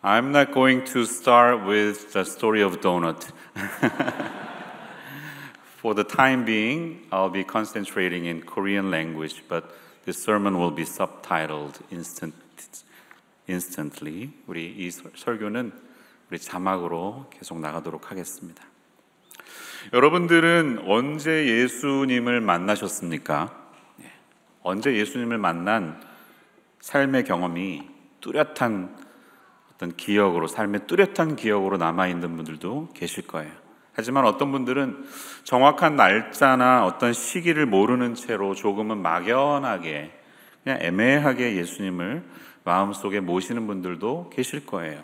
I'm not going to start with the story of donut. For the time being, I'll be concentrating in Korean language, but this sermon will be subtitled instantly. 우리 이 설교는 우리 자막으로 계속 나가도록 하겠습니다. 여러분들은 언제 예수님을 만나셨습니까? 언제 예수님을 만난 삶의 경험이 뚜렷한 어떤 기억으로, 삶의 뚜렷한 기억으로 남아있는 분들도 계실 거예요. 하지만 어떤 분들은 정확한 날짜나 어떤 시기를 모르는 채로 조금은 막연하게, 그냥 애매하게 예수님을 마음속에 모시는 분들도 계실 거예요.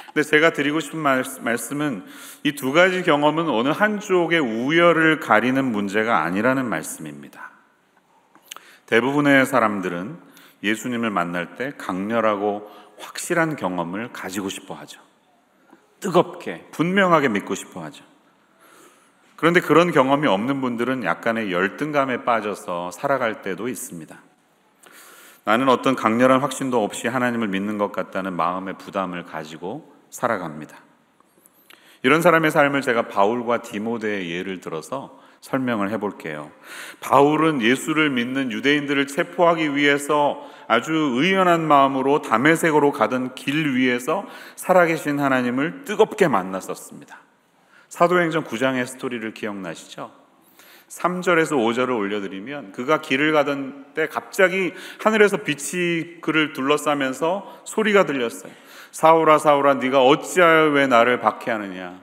근데 제가 드리고 싶은 말씀은 이 두 가지 경험은 어느 한쪽의 우열을 가리는 문제가 아니라는 말씀입니다. 대부분의 사람들은 예수님을 만날 때 강렬하고 확실한 경험을 가지고 싶어 하죠. 뜨겁게, 분명하게 믿고 싶어 하죠. 그런데 그런 경험이 없는 분들은 약간의 열등감에 빠져서 살아갈 때도 있습니다. 나는 어떤 강렬한 확신도 없이 하나님을 믿는 것 같다는 마음의 부담을 가지고 살아갑니다. 이런 사람의 삶을 제가 바울과 디모데의 예를 들어서 설명을 해볼게요. 바울은 예수를 믿는 유대인들을 체포하기 위해서 아주 의연한 마음으로 다메섹으로 가던 길 위에서 살아계신 하나님을 뜨겁게 만났었습니다. 사도행전 9장의 스토리를 기억나시죠? 3절에서 5절을 올려드리면 그가 길을 가던 때 갑자기 하늘에서 빛이 그를 둘러싸면서 소리가 들렸어요. 사울아 사울아 네가 어찌하여 왜 나를 박해하느냐?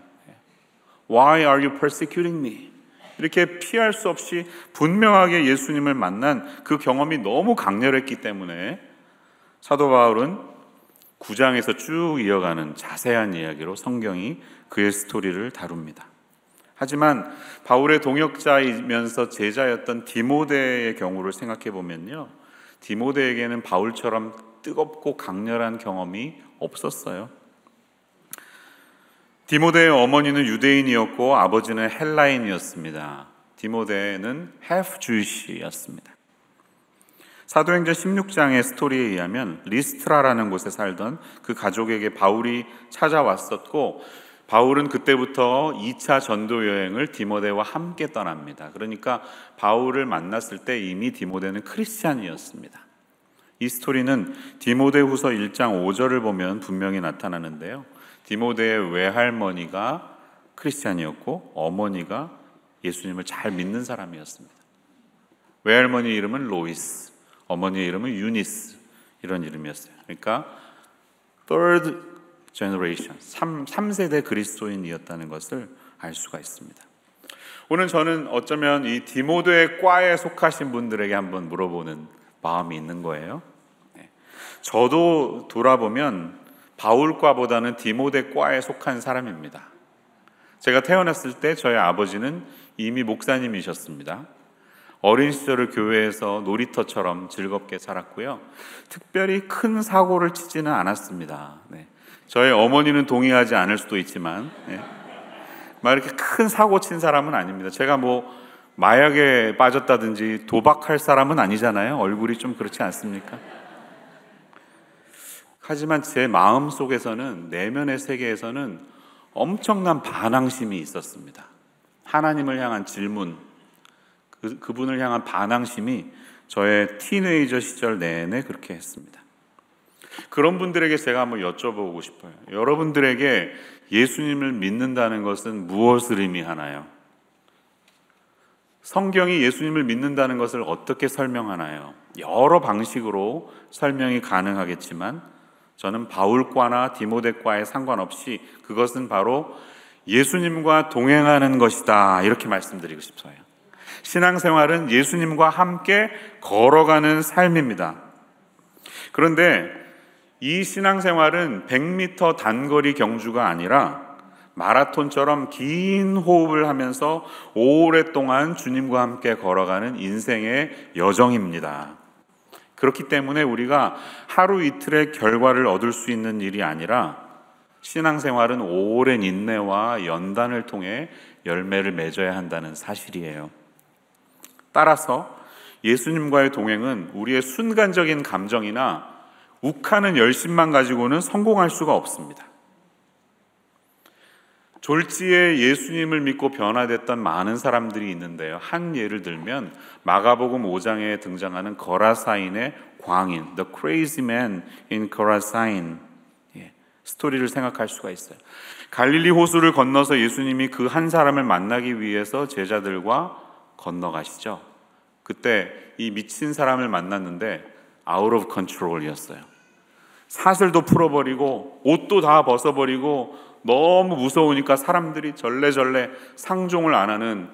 Why are you persecuting me? 이렇게 피할 수 없이 분명하게 예수님을 만난 그 경험이 너무 강렬했기 때문에 사도 바울은 9장에서 쭉 이어가는 자세한 이야기로 성경이 그의 스토리를 다룹니다. 하지만 바울의 동역자이면서 제자였던 디모데의 경우를 생각해 보면요, 디모데에게는 바울처럼 뜨겁고 강렬한 경험이 없었어요. 디모데의 어머니는 유대인이었고 아버지는 헬라인이었습니다. 디모데는 half Jewish였습니다. 사도행전 16장의 스토리에 의하면 리스트라라는 곳에 살던 그 가족에게 바울이 찾아왔었고, 바울은 그때부터 2차 전도 여행을 디모데와 함께 떠납니다. 그러니까 바울을 만났을 때 이미 디모데는 크리스찬이었습니다. 이 스토리는 디모데후서 1장 5절을 보면 분명히 나타나는데요, 디모데의 외할머니가 크리스찬이었고 어머니가 예수님을 잘 믿는 사람이었습니다. 외할머니 이름은 로이스, 어머니 이름은 유니스, 이런 이름이었어요. 그러니까 third generation, 3세대 그리스도인이었다는 것을 알 수가 있습니다. 오늘 저는 어쩌면 이 디모데의 과에 속하신 분들에게 한번 물어보는 마음이 있는 거예요. 저도 돌아보면 바울과보다는 디모데과에 속한 사람입니다. 제가 태어났을 때 저희 아버지는 이미 목사님이셨습니다. 어린 시절을 교회에서 놀이터처럼 즐겁게 살았고요, 특별히 큰 사고를 치지는 않았습니다. 저희 어머니는 동의하지 않을 수도 있지만 막 이렇게 큰 사고 친 사람은 아닙니다. 제가 뭐 마약에 빠졌다든지 도박할 사람은 아니잖아요. 얼굴이 좀 그렇지 않습니까? 하지만 제 마음 속에서는, 내면의 세계에서는 엄청난 반항심이 있었습니다. 하나님을 향한 질문, 그분을 향한 반항심이 저의 티네이저 시절 내내 그렇게 했습니다. 그런 분들에게 제가 한번 여쭤보고 싶어요. 여러분들에게 예수님을 믿는다는 것은 무엇을 의미하나요? 성경이 예수님을 믿는다는 것을 어떻게 설명하나요? 여러 방식으로 설명이 가능하겠지만 저는 바울과나 디모데과에 상관없이 그것은 바로 예수님과 동행하는 것이다, 이렇게 말씀드리고 싶어요. 신앙생활은 예수님과 함께 걸어가는 삶입니다. 그런데 이 신앙생활은 100m 단거리 경주가 아니라 마라톤처럼 긴 호흡을 하면서 오랫동안 주님과 함께 걸어가는 인생의 여정입니다. 그렇기 때문에 우리가 하루 이틀의 결과를 얻을 수 있는 일이 아니라 신앙생활은 오랜 인내와 연단을 통해 열매를 맺어야 한다는 사실이에요. 따라서 예수님과의 동행은 우리의 순간적인 감정이나 욱하는 열심만 가지고는 성공할 수가 없습니다. 졸지에 예수님을 믿고 변화됐던 많은 사람들이 있는데요. 한 예를 들면 마가복음 5장에 등장하는 거라사인의 광인, The Crazy Man in Chorazin 스토리를 생각할 수가 있어요. 갈릴리 호수를 건너서 예수님이 그 한 사람을 만나기 위해서 제자들과 건너가시죠. 그때 이 미친 사람을 만났는데 out of control이었어요. 사슬도 풀어버리고 옷도 다 벗어버리고 너무 무서우니까 사람들이 절레절레 상종을 안 하는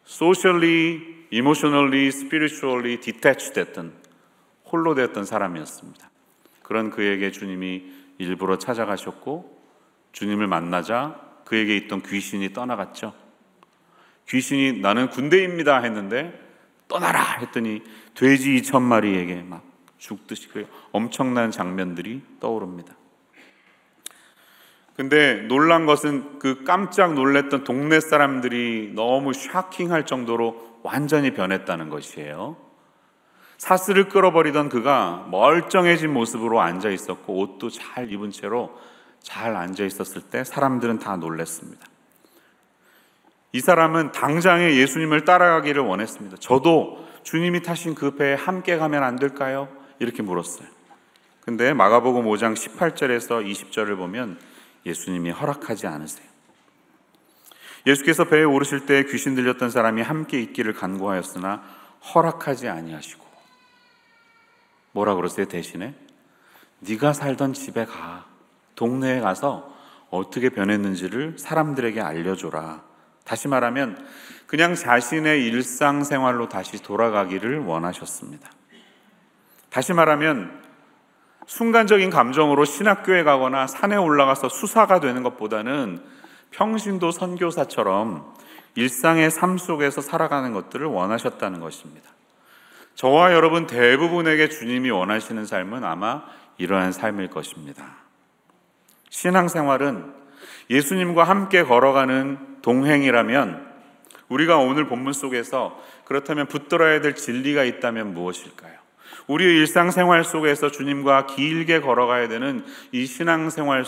socially, emotionally, spiritually detached 됐던, 홀로 됐던 사람이었습니다. 그런 그에게 주님이 일부러 찾아가셨고 주님을 만나자 그에게 있던 귀신이 떠나갔죠. 귀신이 나는 군대입니다 했는데 떠나라 했더니 돼지 2,000마리에게 막 죽듯이 그 엄청난 장면들이 떠오릅니다. 근데 놀란 것은 그 깜짝 놀랐던 동네 사람들이 너무 샤킹할 정도로 완전히 변했다는 것이에요. 사슬을 끌어버리던 그가 멀쩡해진 모습으로 앉아 있었고 옷도 잘 입은 채로 잘 앉아 있었을 때 사람들은 다 놀랐습니다. 이 사람은 당장에 예수님을 따라가기를 원했습니다. 저도 주님이 타신 그 배에 함께 가면 안 될까요? 이렇게 물었어요. 근데 마가복음 5장 18절에서 20절을 보면 예수님이 허락하지 않으세요. 예수께서 배에 오르실 때 귀신 들렸던 사람이 함께 있기를 간구하였으나 허락하지 아니하시고 뭐라 그러세요? 대신에 네가 살던 집에 가, 동네에 가서 어떻게 변했는지를 사람들에게 알려줘라. 다시 말하면 그냥 자신의 일상생활로 다시 돌아가기를 원하셨습니다. 다시 말하면 순간적인 감정으로 신학교에 가거나 산에 올라가서 수사가 되는 것보다는 평신도 선교사처럼 일상의 삶 속에서 살아가는 것들을 원하셨다는 것입니다. 저와 여러분 대부분에게 주님이 원하시는 삶은 아마 이러한 삶일 것입니다. 신앙생활은 예수님과 함께 걸어가는 동행이라면 우리가 오늘 본문 속에서 그렇다면 붙들어야 될 진리가 있다면 무엇일까요? 우리의 일상생활 속에서 주님과 길게 걸어가야 되는 이 신앙생활을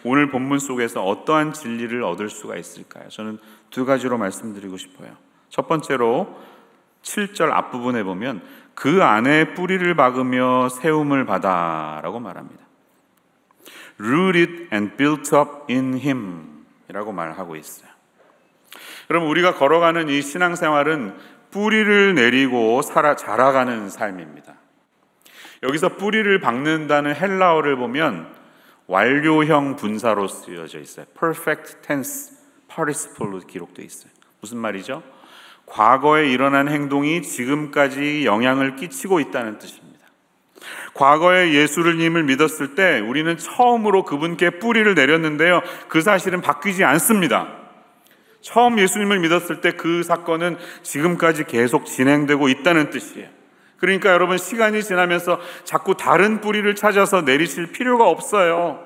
오늘 본문 속에서 어떠한 진리를 얻을 수가 있을까요? 저는 두 가지로 말씀드리고 싶어요. 첫 번째로 7절 앞부분에 보면 그 안에 뿌리를 박으며 세움을 받아 라고 말합니다. Rooted and built up in Him 이라고 말하고 있어요. 그럼 우리가 걸어가는 이 신앙생활은 뿌리를 내리고 자라가는 삶입니다. 여기서 뿌리를 박는다는 헬라어를 보면 완료형 분사로 쓰여져 있어요. Perfect tense participle로 기록되어 있어요. 무슨 말이죠? 과거에 일어난 행동이 지금까지 영향을 끼치고 있다는 뜻입니다. 과거에 예수님을 믿었을 때 우리는 처음으로 그분께 뿌리를 내렸는데요, 그 사실은 바뀌지 않습니다. 처음 예수님을 믿었을 때 그 사건은 지금까지 계속 진행되고 있다는 뜻이에요. 그러니까 여러분 시간이 지나면서 자꾸 다른 뿌리를 찾아서 내리실 필요가 없어요.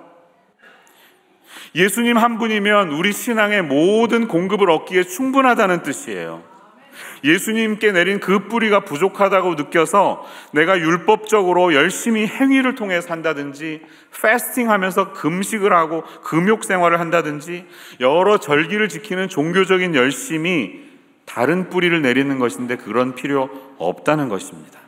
예수님 한 분이면 우리 신앙의 모든 공급을 얻기에 충분하다는 뜻이에요. 예수님께 내린 그 뿌리가 부족하다고 느껴서 내가 율법적으로 열심히 행위를 통해 산다든지 패스팅하면서 금식을 하고 금욕 생활을 한다든지 여러 절기를 지키는 종교적인 열심이 다른 뿌리를 내리는 것인데 그런 필요 없다는 것입니다.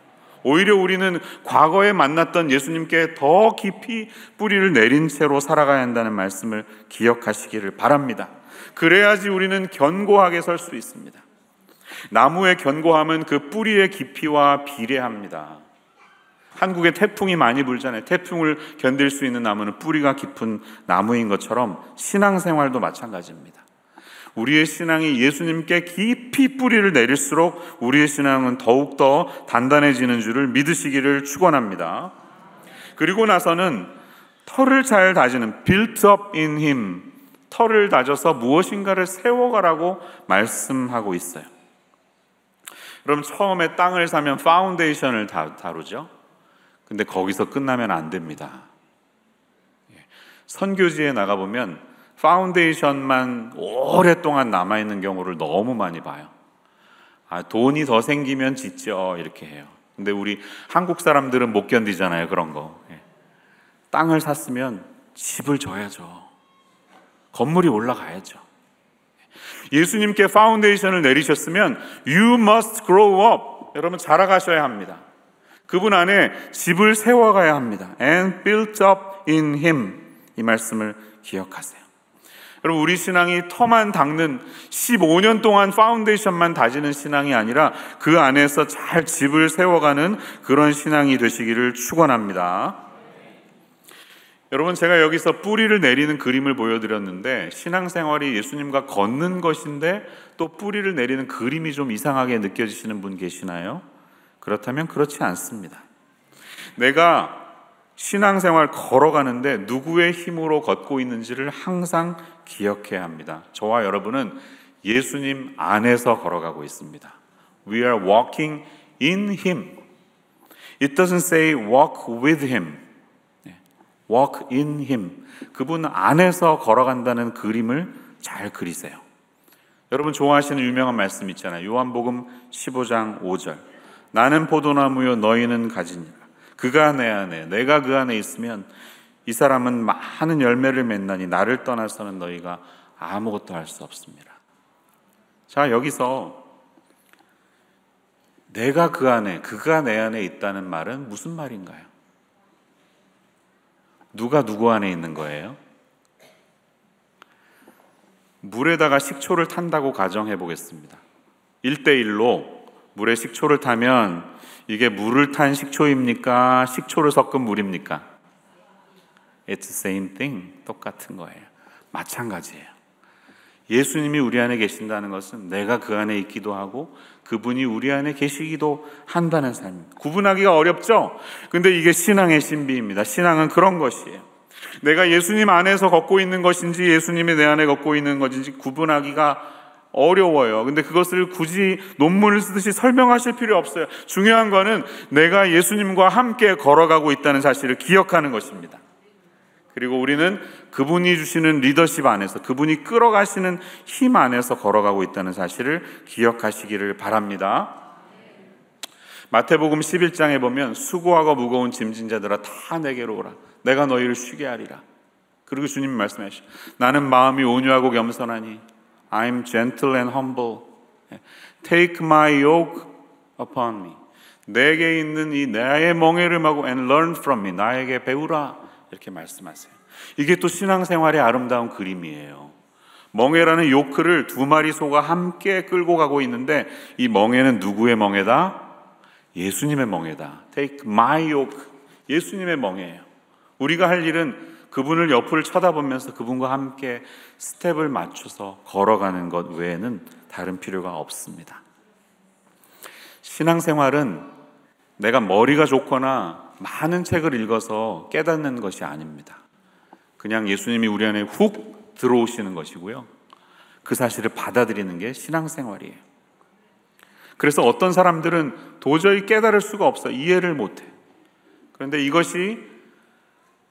오히려 우리는 과거에 만났던 예수님께 더 깊이 뿌리를 내린 채로 살아가야 한다는 말씀을 기억하시기를 바랍니다. 그래야지 우리는 견고하게 설 수 있습니다. 나무의 견고함은 그 뿌리의 깊이와 비례합니다. 한국에 태풍이 많이 불잖아요. 태풍을 견딜 수 있는 나무는 뿌리가 깊은 나무인 것처럼 신앙생활도 마찬가지입니다. 우리의 신앙이 예수님께 깊이 뿌리를 내릴수록 우리의 신앙은 더욱더 단단해지는 줄을 믿으시기를 축원합니다. 그리고 나서는 털을 잘 다지는 built up in him, 털을 다져서 무엇인가를 세워가라고 말씀하고 있어요. 그럼 처음에 땅을 사면 파운데이션을 다루죠. 근데 거기서 끝나면 안 됩니다. 선교지에 나가보면 파운데이션만 오랫동안 남아있는 경우를 너무 많이 봐요. 돈이 더 생기면 짓죠 이렇게 해요. 근데 우리 한국 사람들은 못 견디잖아요, 그런 거. 땅을 샀으면 집을 줘야죠. 건물이 올라가야죠. 예수님께 파운데이션을 내리셨으면 You must grow up. 여러분 자라가셔야 합니다. 그분 안에 집을 세워가야 합니다. And built up in Him. 이 말씀을 기억하세요. 여러분 우리 신앙이 터만 닦는 15년 동안 파운데이션만 다지는 신앙이 아니라 그 안에서 잘 집을 세워가는 그런 신앙이 되시기를 축원합니다. 여러분 제가 여기서 뿌리를 내리는 그림을 보여드렸는데 신앙생활이 예수님과 걷는 것인데 또 뿌리를 내리는 그림이 좀 이상하게 느껴지시는 분 계시나요? 그렇다면 그렇지 않습니다. 내가 신앙생활 걸어가는데 누구의 힘으로 걷고 있는지를 항상 기억해야 합니다. 저와 여러분은 예수님 안에서 걸어가고 있습니다. We are walking in Him. It doesn't say walk with Him. Walk in Him. 그분 안에서 걸어간다는 그림을 잘 그리세요. 여러분 좋아하시는 유명한 말씀 있잖아요. 요한복음 15장 5절. 나는 포도나무요 너희는 가지니라. 그가 내 안에 내가 그 안에 있으면 이 사람은 많은 열매를 맺나니 나를 떠나서는 너희가 아무것도 할 수 없습니다. 자 여기서 내가 그 안에 그가 내 안에 있다는 말은 무슨 말인가요? 누가 누구 안에 있는 거예요? 물에다가 식초를 탄다고 가정해 보겠습니다. 1대1로 물에 식초를 타면 이게 물을 탄 식초입니까? 식초를 섞은 물입니까? It's the same thing. 똑같은 거예요. 마찬가지예요. 예수님이 우리 안에 계신다는 것은 내가 그 안에 있기도 하고 그분이 우리 안에 계시기도 한다는 삶입니다. 구분하기가 어렵죠? 근데 이게 신앙의 신비입니다. 신앙은 그런 것이에요. 내가 예수님 안에서 걷고 있는 것인지 예수님이 내 안에 걷고 있는 것인지 구분하기가 어려워요. 근데 그것을 굳이 논문을 쓰듯이 설명하실 필요 없어요. 중요한 거는 내가 예수님과 함께 걸어가고 있다는 사실을 기억하는 것입니다. 그리고 우리는 그분이 주시는 리더십 안에서 그분이 끌어가시는 힘 안에서 걸어가고 있다는 사실을 기억하시기를 바랍니다. 마태복음 11장에 보면 수고하고 무거운 짐진 자들아 다 내게로 오라. 내가 너희를 쉬게 하리라. 그리고 주님이 말씀하시죠. 나는 마음이 온유하고 겸손하니 I'm gentle and humble. Take my yoke upon me. 내게 있는 이 나의 멍에를 마고 and learn from me. 나에게 배우라. 이렇게 말씀하세요. 이게 또 신앙생활의 아름다운 그림이에요. 멍에라는 요크를 두 마리 소가 함께 끌고 가고 있는데 이 멍에는 누구의 멍에다? 예수님의 멍에다. Take my yoke. 예수님의 멍에예요. 우리가 할 일은 그분을 옆을 쳐다보면서 그분과 함께 스텝을 맞춰서 걸어가는 것 외에는 다른 필요가 없습니다. 신앙생활은 내가 머리가 좋거나 많은 책을 읽어서 깨닫는 것이 아닙니다. 그냥 예수님이 우리 안에 훅 들어오시는 것이고요. 그 사실을 받아들이는 게 신앙생활이에요. 그래서 어떤 사람들은 도저히 깨달을 수가 없어요. 이해를 못해. 그런데 이것이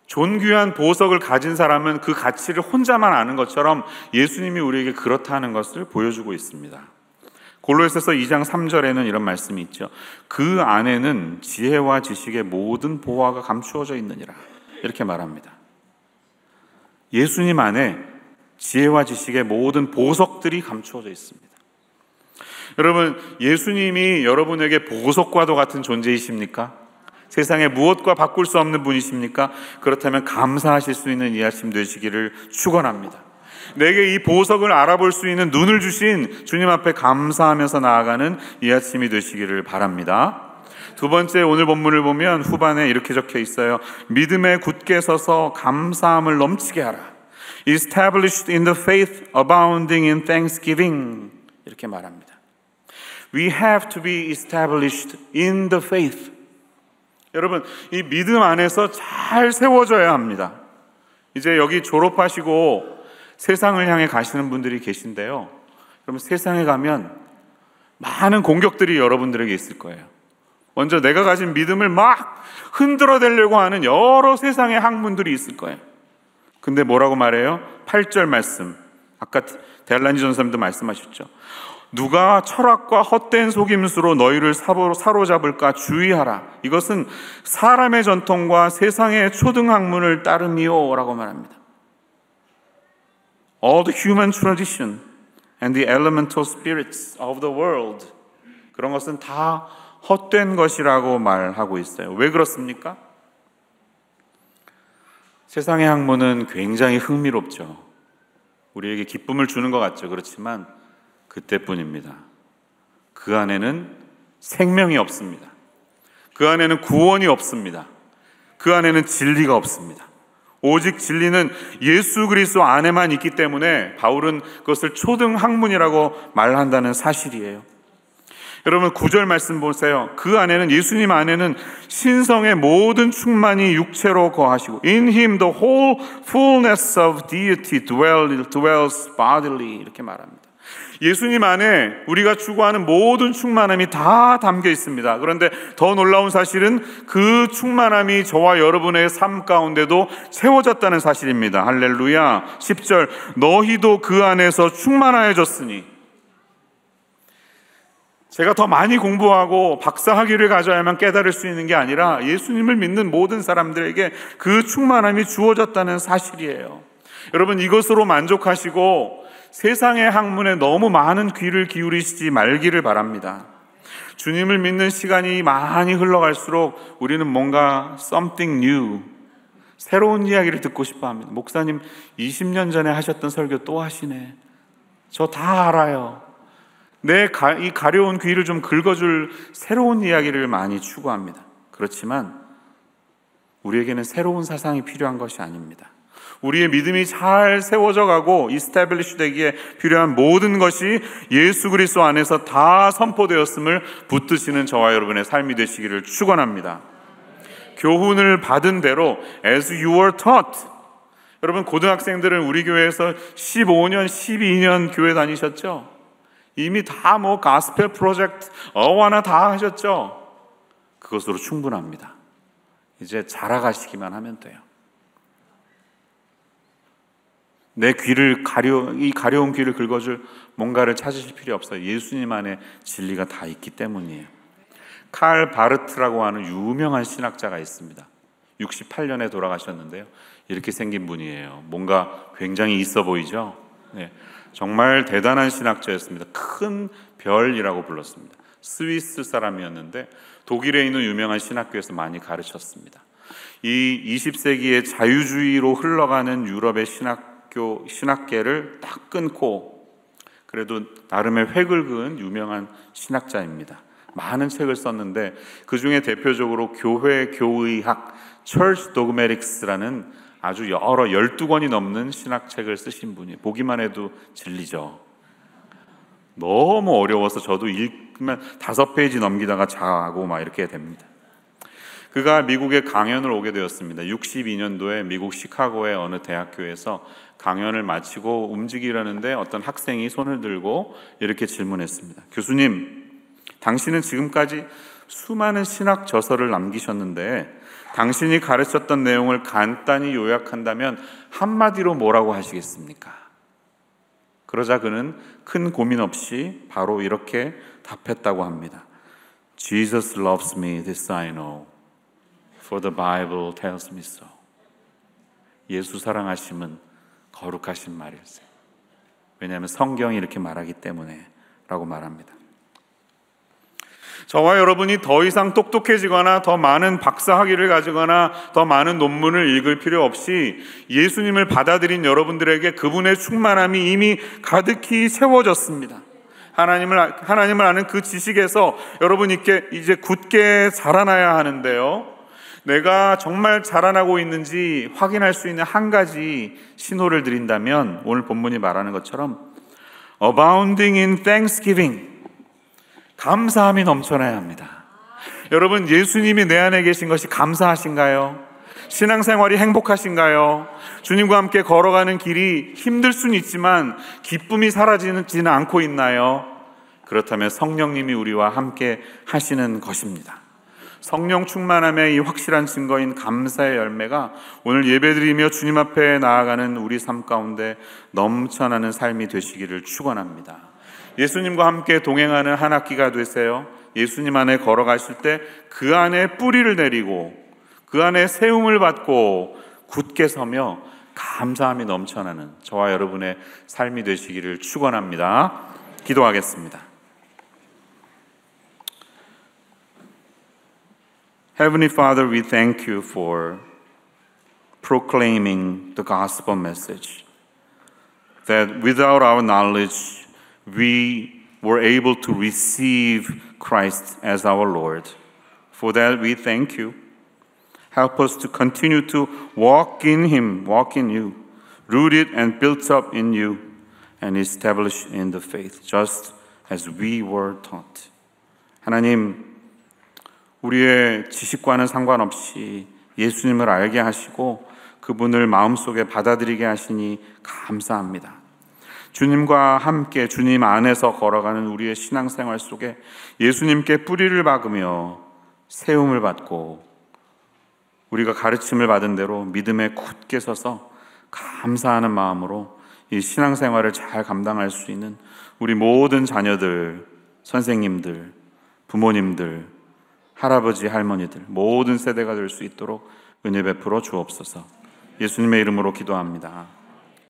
존귀한 보석을 가진 사람은 그 가치를 혼자만 아는 것처럼 예수님이 우리에게 그렇다는 것을 보여주고 있습니다. 골로새서 2장 3절에는 이런 말씀이 있죠. 그 안에는 지혜와 지식의 모든 보화가 감추어져 있느니라. 이렇게 말합니다. 예수님 안에 지혜와 지식의 모든 보석들이 감추어져 있습니다. 여러분, 예수님이 여러분에게 보석과도 같은 존재이십니까? 세상에 무엇과 바꿀 수 없는 분이십니까? 그렇다면 감사하실 수 있는 이 아침 되시기를 축원합니다. 내게 이 보석을 알아볼 수 있는 눈을 주신 주님 앞에 감사하면서 나아가는 이 아침이 되시기를 바랍니다. 두 번째, 오늘 본문을 보면 후반에 이렇게 적혀 있어요. 믿음에 굳게 서서 감사함을 넘치게 하라. Established in the faith, abounding in thanksgiving. 이렇게 말합니다. We have to be established in the faith. 여러분, 이 믿음 안에서 잘 세워져야 합니다. 이제 여기 졸업하시고 세상을 향해 가시는 분들이 계신데요. 여러분, 세상에 가면 많은 공격들이 여러분들에게 있을 거예요. 먼저 내가 가진 믿음을 막 흔들어대려고 하는 여러 세상의 학문들이 있을 거예요. 근데 뭐라고 말해요? 8절 말씀. 아까 델란지 전사님도 말씀하셨죠. 누가 철학과 헛된 속임수로 너희를 사로잡을까 주의하라. 이것은 사람의 전통과 세상의 초등학문을 따름이요 라고 말합니다. All the human tradition and the elemental spirits of the world, 그런 것은 다 헛된 것이라고 말하고 있어요. 왜 그렇습니까? 세상의 학문은 굉장히 흥미롭죠. 우리에게 기쁨을 주는 것 같죠. 그렇지만 그때뿐입니다. 그 안에는 생명이 없습니다. 그 안에는 구원이 없습니다. 그 안에는 진리가 없습니다. 오직 진리는 예수 그리스도 안에만 있기 때문에 바울은 그것을 초등학문이라고 말한다는 사실이에요. 여러분 9절 말씀 보세요. 그 안에는, 예수님 안에는 신성의 모든 충만이 육체로 거하시고 In Him the whole fullness of deity dwells bodily, 이렇게 말합니다. 예수님 안에 우리가 추구하는 모든 충만함이 다 담겨 있습니다. 그런데 더 놀라운 사실은 그 충만함이 저와 여러분의 삶 가운데도 채워졌다는 사실입니다. 할렐루야. 10절 너희도 그 안에서 충만하여졌으니. 제가 더 많이 공부하고 박사학위를 가져야만 깨달을 수 있는 게 아니라 예수님을 믿는 모든 사람들에게 그 충만함이 주어졌다는 사실이에요. 여러분 이것으로 만족하시고 세상의 학문에 너무 많은 귀를 기울이시지 말기를 바랍니다. 주님을 믿는 시간이 많이 흘러갈수록 우리는 뭔가 something new, 새로운 이야기를 듣고 싶어 합니다. 목사님 20년 전에 하셨던 설교 또 하시네. 저 다 알아요. 이 가려운 귀를 좀 긁어줄 새로운 이야기를 많이 추구합니다. 그렇지만 우리에게는 새로운 사상이 필요한 것이 아닙니다. 우리의 믿음이 잘 세워져 가고 이스태블리시 되기에 필요한 모든 것이 예수 그리스도 안에서 다 선포되었음을 붙드시는 저와 여러분의 삶이 되시기를 축원합니다. 교훈을 받은 대로 as you were taught. 여러분 고등학생들은 우리 교회에서 15년, 12년 교회 다니셨죠? 이미 다 가스펠 프로젝트 어와나 다 하셨죠? 그것으로 충분합니다. 이제 자라가시기만 하면 돼요. 내 귀를 이 가려운 귀를 긁어줄 뭔가를 찾으실 필요 없어요. 예수님 안에 진리가 다 있기 때문이에요. 칼 바르트라고 하는 유명한 신학자가 있습니다. 68년에 돌아가셨는데요. 이렇게 생긴 분이에요. 뭔가 굉장히 있어 보이죠? 네. 정말 대단한 신학자였습니다. 큰 별이라고 불렀습니다. 스위스 사람이었는데 독일에 있는 유명한 신학교에서 많이 가르쳤습니다. 이 20세기의 자유주의로 흘러가는 유럽의 신학계를 딱 끊고 그래도 나름의 획을 그은 유명한 신학자입니다. 많은 책을 썼는데 그 중에 대표적으로 교회 교의학 Church Dogmatics라는 아주 여러 12권이 넘는 신학책을 쓰신 분이에요. 보기만 해도 진리죠. 너무 어려워서 저도 읽으면 5페이지 넘기다가 자고 막 이렇게 됩니다. 그가 미국에 강연을 오게 되었습니다. 62년도에 미국 시카고의 어느 대학교에서 강연을 마치고 움직이려는데 어떤 학생이 손을 들고 이렇게 질문했습니다. 교수님, 당신은 지금까지 수많은 신학 저서를 남기셨는데 당신이 가르쳤던 내용을 간단히 요약한다면 한마디로 뭐라고 하시겠습니까? 그러자 그는 큰 고민 없이 바로 이렇게 답했다고 합니다. Jesus loves me, this I know, for the Bible tells me so. 예수 사랑하심은 거룩하신 말일세. 왜냐하면 성경이 이렇게 말하기 때문에 라고 말합니다. 저와 여러분이 더 이상 똑똑해지거나 더 많은 박사학위를 가지거나 더 많은 논문을 읽을 필요 없이 예수님을 받아들인 여러분들에게 그분의 충만함이 이미 가득히 채워졌습니다. 하나님을 아는 그 지식에서 여러분 이제 굳게 자라나야 하는데요. 내가 정말 자라나고 있는지 확인할 수 있는 한 가지 신호를 드린다면 오늘 본문이 말하는 것처럼 abounding in thanksgiving, 감사함이 넘쳐나야 합니다. 여러분 예수님이 내 안에 계신 것이 감사하신가요? 신앙생활이 행복하신가요? 주님과 함께 걸어가는 길이 힘들 수는 있지만 기쁨이 사라지지는 않고 있나요? 그렇다면 성령님이 우리와 함께 하시는 것입니다. 성령 충만함의 이 확실한 증거인 감사의 열매가 오늘 예배드리며 주님 앞에 나아가는 우리 삶 가운데 넘쳐나는 삶이 되시기를 축원합니다. 예수님과 함께 동행하는 한 학기가 되세요. 예수님 안에 걸어가실 때 그 안에 뿌리를 내리고 그 안에 세움을 받고 굳게 서며 감사함이 넘쳐나는 저와 여러분의 삶이 되시기를 축원합니다. 기도하겠습니다. Heavenly Father, we thank you for proclaiming the gospel message. That without our knowledge, we were able to receive Christ as our Lord. For that, we thank you. Help us to continue to walk in Him, walk in you, rooted and built up in you, and established in the faith, just as we were taught. 하나님, 우리의 지식과는 상관없이 예수님을 알게 하시고 그분을 마음속에 받아들이게 하시니 감사합니다. 주님과 함께 주님 안에서 걸어가는 우리의 신앙생활 속에 예수님께 뿌리를 박으며 세움을 받고 우리가 가르침을 받은 대로 믿음에 굳게 서서 감사하는 마음으로 이 신앙생활을 잘 감당할 수 있는 우리 모든 자녀들, 선생님들, 부모님들, 할아버지, 할머니들 모든 세대가 될 수 있도록 은혜 베풀어 주옵소서. 예수님의 이름으로 기도합니다.